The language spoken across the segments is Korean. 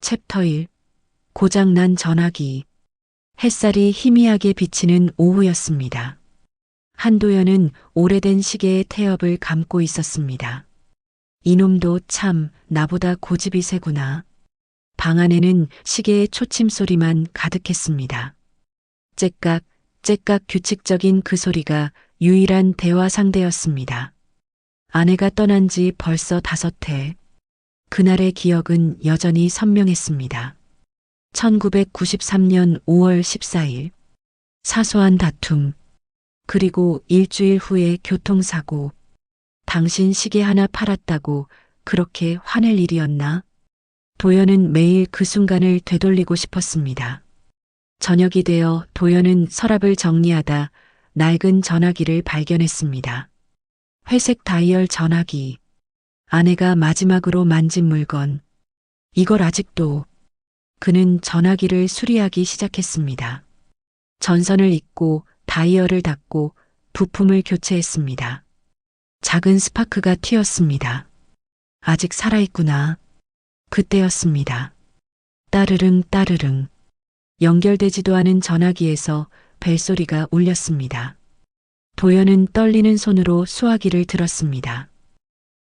챕터 1. 고장난 전화기. 햇살이 희미하게 비치는 오후였습니다. 한도연은 오래된 시계의 태엽을 감고 있었습니다. 이놈도 참 나보다 고집이 세구나. 방 안에는 시계의 초침 소리만 가득했습니다. 째깍, 째깍 규칙적인 그 소리가 유일한 대화 상대였습니다. 아내가 떠난 지 벌써 5해. 그날의 기억은 여전히 선명했습니다. 1993년 5월 14일. 사소한 다툼. 그리고 일주일 후에 교통사고. 당신 시계 하나 팔았다고 그렇게 화낼 일이었나? 도연은 매일 그 순간을 되돌리고 싶었습니다. 저녁이 되어 도연은 서랍을 정리하다 낡은 전화기를 발견했습니다. 회색 다이얼 전화기. 아내가 마지막으로 만진 물건. 이걸 아직도. 그는 전화기를 수리하기 시작했습니다. 전선을 잇고 다이얼을 닫고 부품을 교체했습니다. 작은 스파크가 튀었습니다. 아직 살아있구나. 그때였습니다. 따르릉 따르릉. 연결되지도 않은 전화기에서 벨소리가 울렸습니다. 도연은 떨리는 손으로 수화기를 들었습니다.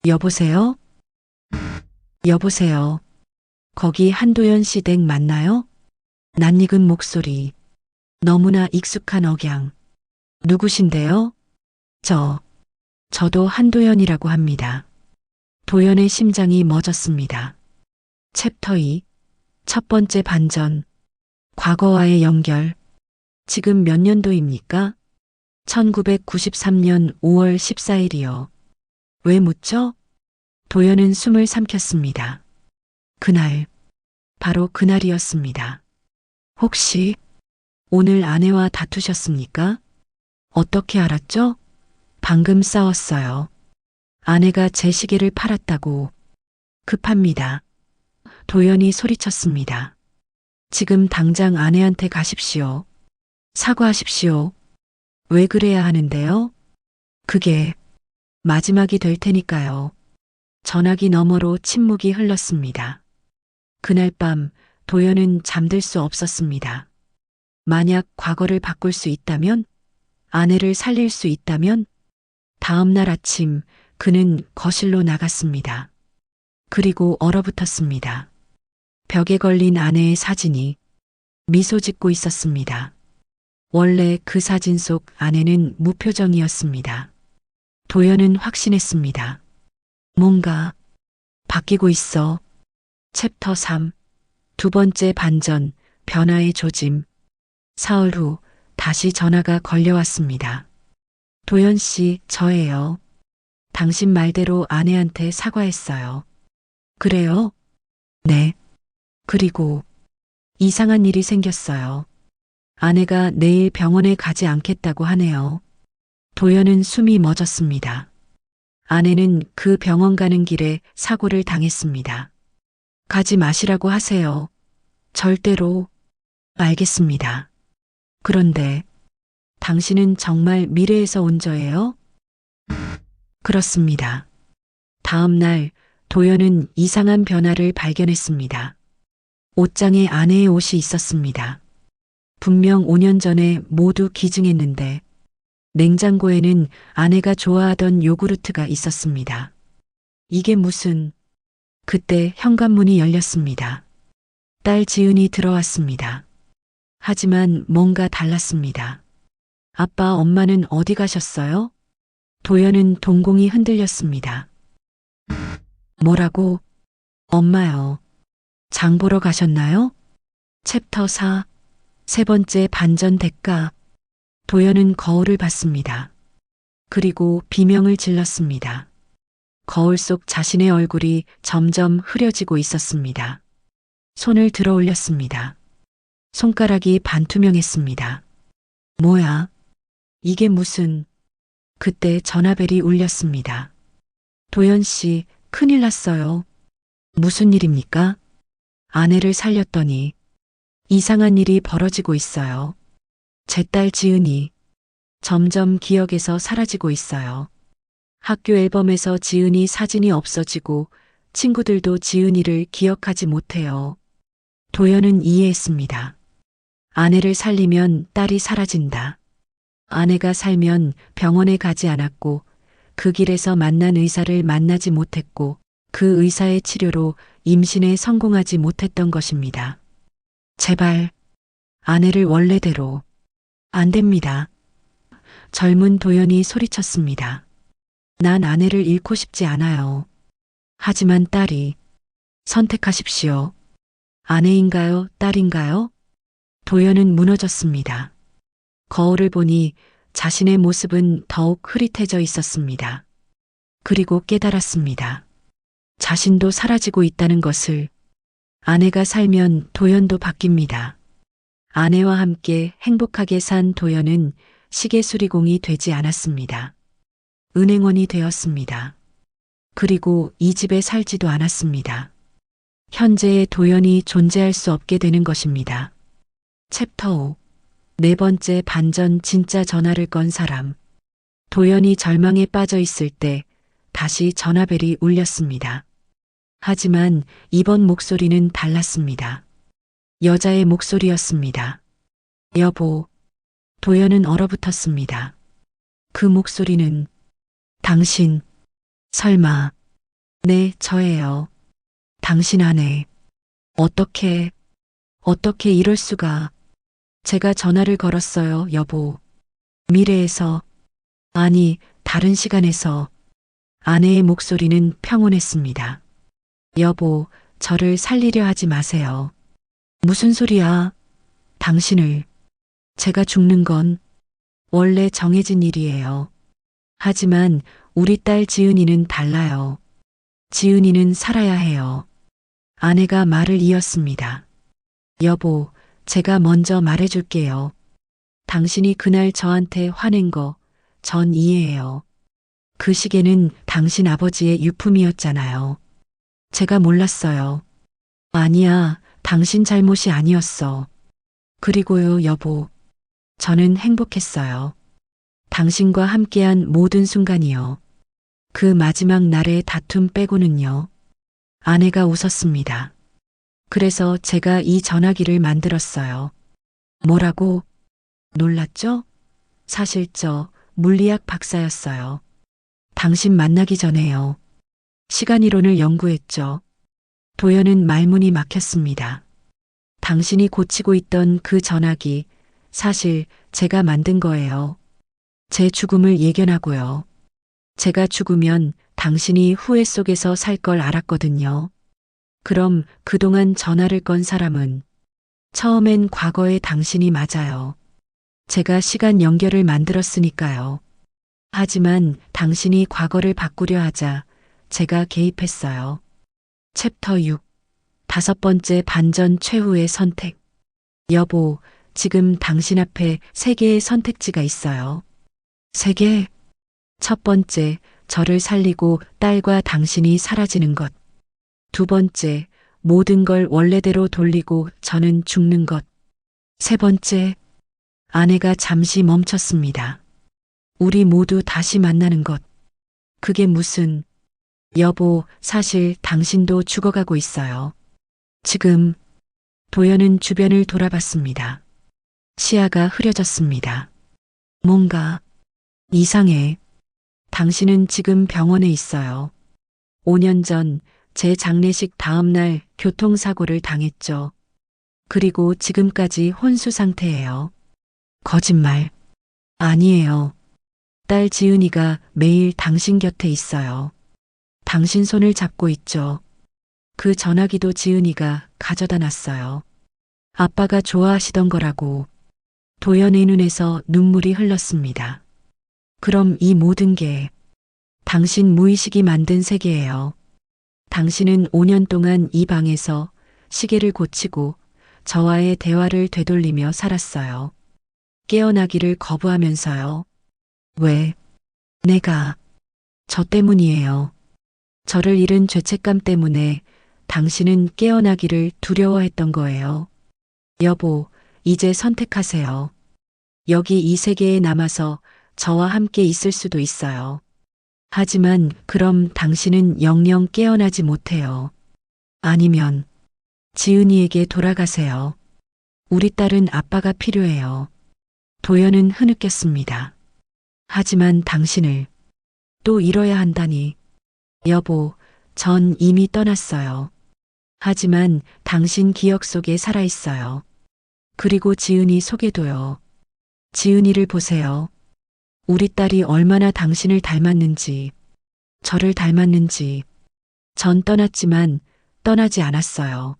여보세요? 여보세요? 거기 한도연 씨 댁 맞나요? 낯익은 목소리. 너무나 익숙한 억양. 누구신데요? 저도 한도연이라고 합니다. 도연의 심장이 멎었습니다. 챕터 2. 첫 번째 반전. 과거와의 연결. 지금 몇 년도입니까? 1993년 5월 14일이요. 왜 묻죠? 도연은 숨을 삼켰습니다. 그날, 바로 그날이었습니다. 혹시 오늘 아내와 다투셨습니까? 어떻게 알았죠? 방금 싸웠어요. 아내가 제 시계를 팔았다고. 급합니다. 도연이 소리쳤습니다. 지금 당장 아내한테 가십시오. 사과하십시오. 왜 그래야 하는데요? 그게 마지막이 될 테니까요. 전화기 너머로 침묵이 흘렀습니다. 그날 밤 도연은 잠들 수 없었습니다. 만약 과거를 바꿀 수 있다면, 아내를 살릴 수 있다면, 다음 날 아침 그는 거실로 나갔습니다. 그리고 얼어붙었습니다. 벽에 걸린 아내의 사진이 미소 짓고 있었습니다. 원래 그 사진 속 아내는 무표정이었습니다. 도연은 확신했습니다. 뭔가 바뀌고 있어. 챕터 3. 두 번째 반전, 변화의 조짐. 사흘 후 다시 전화가 걸려왔습니다. 도연 씨, 저예요. 당신 말대로 아내한테 사과했어요. 그래요? 네. 그리고 이상한 일이 생겼어요. 아내가 내일 병원에 가지 않겠다고 하네요. 도연은 숨이 멎었습니다. 아내는 그 병원 가는 길에 사고를 당했습니다. 가지 마시라고 하세요. 절대로. 알겠습니다. 그런데 당신은 정말 미래에서 온 저예요? 그렇습니다. 다음 날 도연은 이상한 변화를 발견했습니다. 옷장에 아내의 옷이 있었습니다. 분명 5년 전에 모두 기증했는데 냉장고에는 아내가 좋아하던 요구르트가 있었습니다. 이게 무슨... 그때 현관문이 열렸습니다. 딸 지은이 들어왔습니다. 하지만 뭔가 달랐습니다. 아빠, 엄마는 어디 가셨어요? 도연은 동공이 흔들렸습니다. 뭐라고? 엄마요. 장 보러 가셨나요? 챕터 4. 세 번째 반전 대가. 도연은 거울을 봤습니다. 그리고 비명을 질렀습니다. 거울 속 자신의 얼굴이 점점 흐려지고 있었습니다. 손을 들어 올렸습니다. 손가락이 반투명했습니다. 뭐야? 이게 무슨... 그때 전화벨이 울렸습니다. 도연 씨, 큰일 났어요. 무슨 일입니까? 아내를 살렸더니 이상한 일이 벌어지고 있어요. 제 딸 지은이 점점 기억에서 사라지고 있어요. 학교 앨범에서 지은이 사진이 없어지고 친구들도 지은이를 기억하지 못해요. 도연은 이해했습니다. 아내를 살리면 딸이 사라진다. 아내가 살면 병원에 가지 않았고 그 길에서 만난 의사를 만나지 못했고 그 의사의 치료로 임신에 성공하지 못했던 것입니다. 제발 아내를 원래대로. 안 됩니다. 젊은 도연이 소리쳤습니다. 난 아내를 잃고 싶지 않아요. 하지만 딸이. 선택하십시오. 아내인가요, 딸인가요? 도연은 무너졌습니다. 거울을 보니 자신의 모습은 더욱 흐릿해져 있었습니다. 그리고 깨달았습니다. 자신도 사라지고 있다는 것을. 아내가 살면 도연도 바뀝니다. 아내와 함께 행복하게 산 도연은 시계수리공이 되지 않았습니다. 은행원이 되었습니다. 그리고 이 집에 살지도 않았습니다. 현재의 도연이 존재할 수 없게 되는 것입니다. 챕터 5. 네 번째 반전. 진짜 전화를 건 사람. 도연이 절망에 빠져 있을 때 다시 전화벨이 울렸습니다. 하지만 이번 목소리는 달랐습니다. 여자의 목소리였습니다. 여보. 도연은 얼어붙었습니다. 그 목소리는 당신. 설마. 네, 저예요. 당신 아내. 어떻게 이럴 수가. 제가 전화를 걸었어요, 여보. 미래에서. 아니, 다른 시간에서. 아내의 목소리는 평온했습니다. 여보, 저를 살리려 하지 마세요. 무슨 소리야? 당신을. 제가 죽는 건 원래 정해진 일이에요. 하지만 우리 딸 지은이는 달라요. 지은이는 살아야 해요. 아내가 말을 이었습니다. 여보, 제가 먼저 말해줄게요. 당신이 그날 저한테 화낸 거 전 이해해요. 그 시계는 당신 아버지의 유품이었잖아요. 제가 몰랐어요. 아니야, 당신 잘못이 아니었어. 그리고요, 여보. 저는 행복했어요. 당신과 함께한 모든 순간이요. 그 마지막 날의 다툼 빼고는요. 아내가 웃었습니다. 그래서 제가 이 전화기를 만들었어요. 뭐라고? 놀랐죠? 사실 저 물리학 박사였어요. 당신 만나기 전에요. 시간이론을 연구했죠. 도연은 말문이 막혔습니다. 당신이 고치고 있던 그 전화기, 사실 제가 만든 거예요. 제 죽음을 예견하고요. 제가 죽으면 당신이 후회 속에서 살 걸 알았거든요. 그럼 그동안 전화를 건 사람은 처음엔 과거의 당신이 맞아요. 제가 시간 연결을 만들었으니까요. 하지만 당신이 과거를 바꾸려 하자 제가 개입했어요. 챕터 6. 다섯 번째 반전. 최후의 선택. 여보, 지금 당신 앞에 세 개의 선택지가 있어요. 세 개? 첫 번째, 저를 살리고 딸과 당신이 사라지는 것. 두 번째, 모든 걸 원래대로 돌리고 저는 죽는 것. 세 번째, 아내가 잠시 멈췄습니다. 우리 모두 다시 만나는 것. 그게 무슨. 여보, 사실 당신도 죽어가고 있어요. 지금. 도연은 주변을 돌아봤습니다. 시야가 흐려졌습니다. 뭔가 이상해. 당신은 지금 병원에 있어요. 5년 전 제 장례식 다음 날 교통사고를 당했죠. 그리고 지금까지 혼수 상태예요. 거짓말. 아니에요. 딸 지은이가 매일 당신 곁에 있어요. 당신 손을 잡고 있죠. 그 전화기도 지은이가 가져다 놨어요. 아빠가 좋아하시던 거라고. 도연의 눈에서 눈물이 흘렀습니다. 그럼 이 모든 게 당신 무의식이 만든 세계예요. 당신은 5년 동안 이 방에서 시계를 고치고 저와의 대화를 되돌리며 살았어요. 깨어나기를 거부하면서요. 왜? 내가. 저 때문이에요. 저를 잃은 죄책감 때문에 당신은 깨어나기를 두려워했던 거예요. 여보, 이제 선택하세요. 여기 이 세계에 남아서 저와 함께 있을 수도 있어요. 하지만 그럼 당신은 영영 깨어나지 못해요. 아니면 지은이에게 돌아가세요. 우리 딸은 아빠가 필요해요. 도연은 흐느꼈습니다. 하지만 당신을 또 잃어야 한다니. 여보, 전 이미 떠났어요. 하지만 당신 기억 속에 살아있어요. 그리고 지은이 속에도요. 지은이를 보세요. 우리 딸이 얼마나 당신을 닮았는지, 저를 닮았는지. 전 떠났지만 떠나지 않았어요.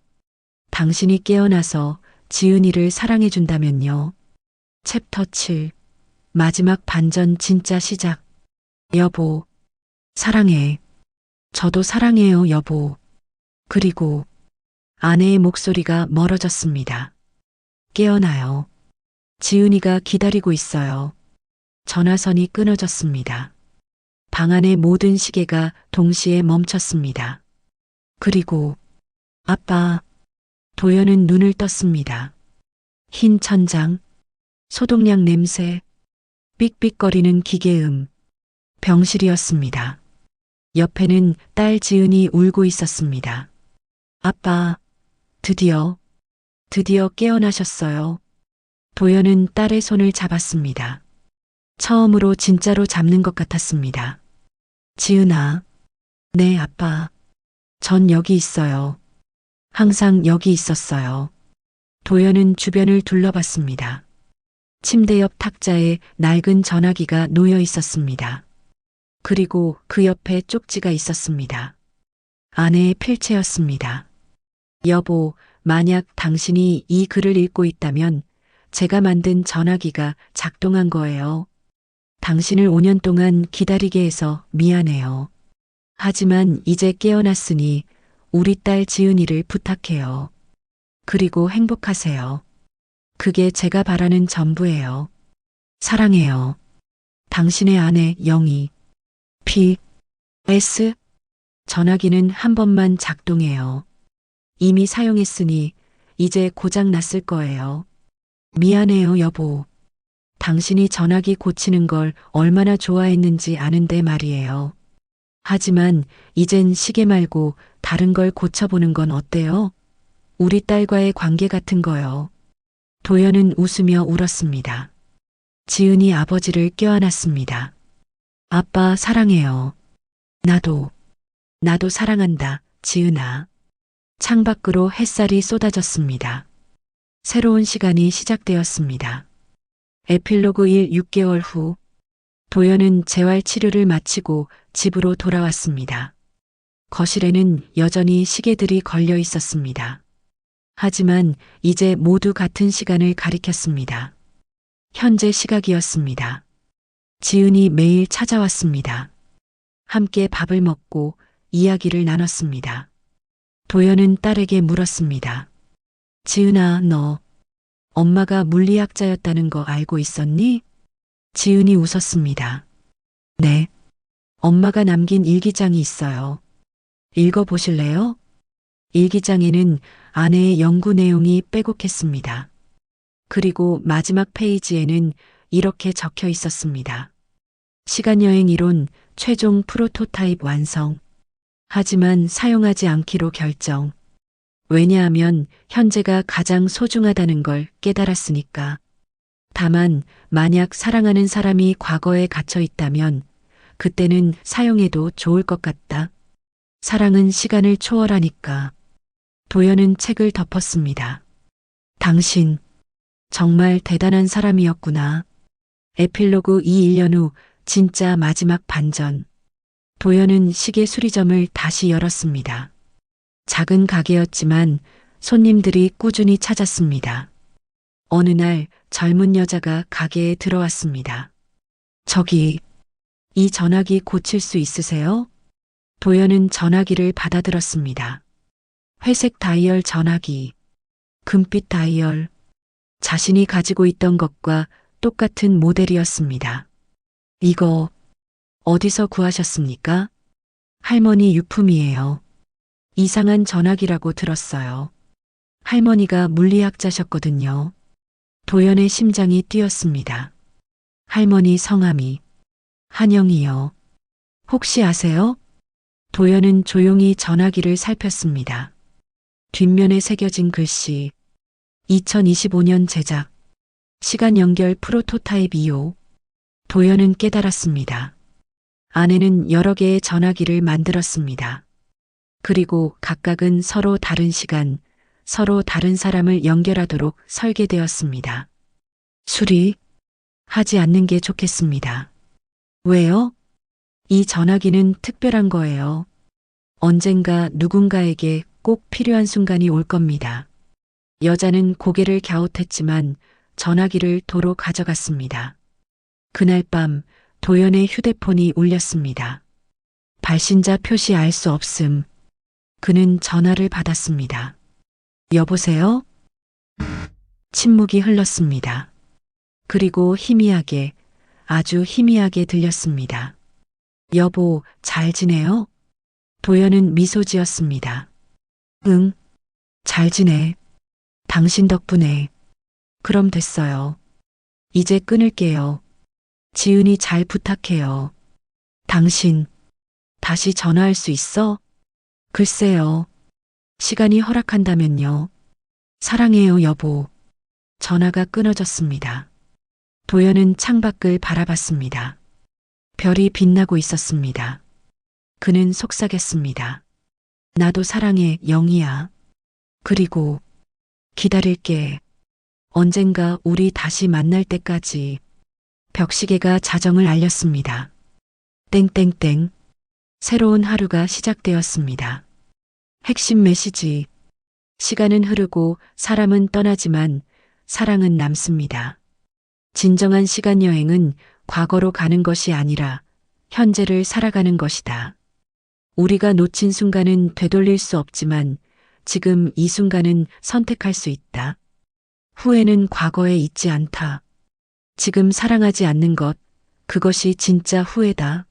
당신이 깨어나서 지은이를 사랑해준다면요. 챕터 7. 마지막 반전 진짜 시작. 여보, 사랑해. 저도 사랑해요, 여보. 그리고 아내의 목소리가 멀어졌습니다. 깨어나요. 지은이가 기다리고 있어요. 전화선이 끊어졌습니다. 방 안의 모든 시계가 동시에 멈췄습니다. 그리고 아빠, 도연은 눈을 떴습니다. 흰 천장, 소독약 냄새, 삑삑거리는 기계음, 병실이었습니다. 옆에는 딸 지은이 울고 있었습니다. 아빠, 드디어 깨어나셨어요. 도연은 딸의 손을 잡았습니다. 처음으로 진짜로 잡는 것 같았습니다. 지은아, 네, 아빠. 전 여기 있어요. 항상 여기 있었어요. 도연은 주변을 둘러봤습니다. 침대 옆 탁자에 낡은 전화기가 놓여 있었습니다. 그리고 그 옆에 쪽지가 있었습니다. 아내의 필체였습니다. 여보, 만약 당신이 이 글을 읽고 있다면 제가 만든 전화기가 작동한 거예요. 당신을 5년 동안 기다리게 해서 미안해요. 하지만 이제 깨어났으니 우리 딸 지은이를 부탁해요. 그리고 행복하세요. 그게 제가 바라는 전부예요. 사랑해요. 당신의 아내 영희. P.S. 전화기는 한 번만 작동해요. 이미 사용했으니 이제 고장 났을 거예요. 미안해요, 여보. 당신이 전화기 고치는 걸 얼마나 좋아했는지 아는데 말이에요. 하지만 이젠 시계 말고 다른 걸 고쳐보는 건 어때요? 우리 딸과의 관계 같은 거요. 도연은 웃으며 울었습니다. 지은이 아버지를 껴안았습니다. 아빠 사랑해요. 나도 사랑한다, 지은아. 창밖으로 햇살이 쏟아졌습니다. 새로운 시간이 시작되었습니다. 에필로그 1 6개월 후, 도연은 재활 치료를 마치고 집으로 돌아왔습니다. 거실에는 여전히 시계들이 걸려 있었습니다. 하지만 이제 모두 같은 시간을 가리켰습니다. 현재 시각이었습니다. 지은이 매일 찾아왔습니다. 함께 밥을 먹고 이야기를 나눴습니다. 도연은 딸에게 물었습니다. 지은아, 너 엄마가 물리학자였다는 거 알고 있었니? 지은이 웃었습니다. 네. 엄마가 남긴 일기장이 있어요. 읽어보실래요? 일기장에는 아내의 연구 내용이 빼곡했습니다. 그리고 마지막 페이지에는 이렇게 적혀 있었습니다. 시간여행 이론 최종 프로토타입 완성. 하지만 사용하지 않기로 결정. 왜냐하면 현재가 가장 소중하다는 걸 깨달았으니까. 다만 만약 사랑하는 사람이 과거에 갇혀 있다면 그때는 사용해도 좋을 것 같다. 사랑은 시간을 초월하니까. 도연은 책을 덮었습니다. 당신 정말 대단한 사람이었구나. 에필로그 1년 후 진짜 마지막 반전. 도연은 시계 수리점을 다시 열었습니다. 작은 가게였지만 손님들이 꾸준히 찾았습니다. 어느 날 젊은 여자가 가게에 들어왔습니다. 저기, 이 전화기 고칠 수 있으세요? 도연은 전화기를 받아들었습니다. 회색 다이얼 전화기, 금빛 다이얼, 자신이 가지고 있던 것과 똑같은 모델이었습니다. 이거 어디서 구하셨습니까? 할머니 유품이에요. 이상한 전화기라고 들었어요. 할머니가 물리학자셨거든요. 도연의 심장이 뛰었습니다. 할머니 성함이 한영이요. 혹시 아세요? 도연은 조용히 전화기를 살폈습니다. 뒷면에 새겨진 글씨. 2025년 제작. 시간 연결 프로토타입 2호. 도연은 깨달았습니다. 아내는 여러 개의 전화기를 만들었습니다. 그리고 각각은 서로 다른 시간, 서로 다른 사람을 연결하도록 설계되었습니다. 수리 하지 않는 게 좋겠습니다. 왜요? 이 전화기는 특별한 거예요. 언젠가 누군가에게 꼭 필요한 순간이 올 겁니다. 여자는 고개를 갸웃했지만 전화기를 도로 가져갔습니다. 그날 밤 도연의 휴대폰이 울렸습니다. 발신자 표시 알 수 없음. 그는 전화를 받았습니다. 여보세요? 침묵이 흘렀습니다. 그리고 희미하게, 아주 희미하게 들렸습니다. 여보, 잘 지내요? 도연은 미소 지었습니다. 응, 잘 지내. 당신 덕분에. 그럼 됐어요. 이제 끊을게요. 지은이 잘 부탁해요. 당신, 다시 전화할 수 있어? 글쎄요. 시간이 허락한다면요. 사랑해요, 여보. 전화가 끊어졌습니다. 도연은 창밖을 바라봤습니다. 별이 빛나고 있었습니다. 그는 속삭였습니다. 나도 사랑해, 영희야. 그리고 기다릴게. 언젠가 우리 다시 만날 때까지. 벽시계가 자정을 알렸습니다. 땡땡땡. 새로운 하루가 시작되었습니다. 핵심 메시지. 시간은 흐르고 사람은 떠나지만 사랑은 남습니다. 진정한 시간 여행은 과거로 가는 것이 아니라 현재를 살아가는 것이다. 우리가 놓친 순간은 되돌릴 수 없지만 지금 이 순간은 선택할 수 있다. 후회는 과거에 있지 않다. 지금 사랑하지 않는 것, 그것이 진짜 후회다.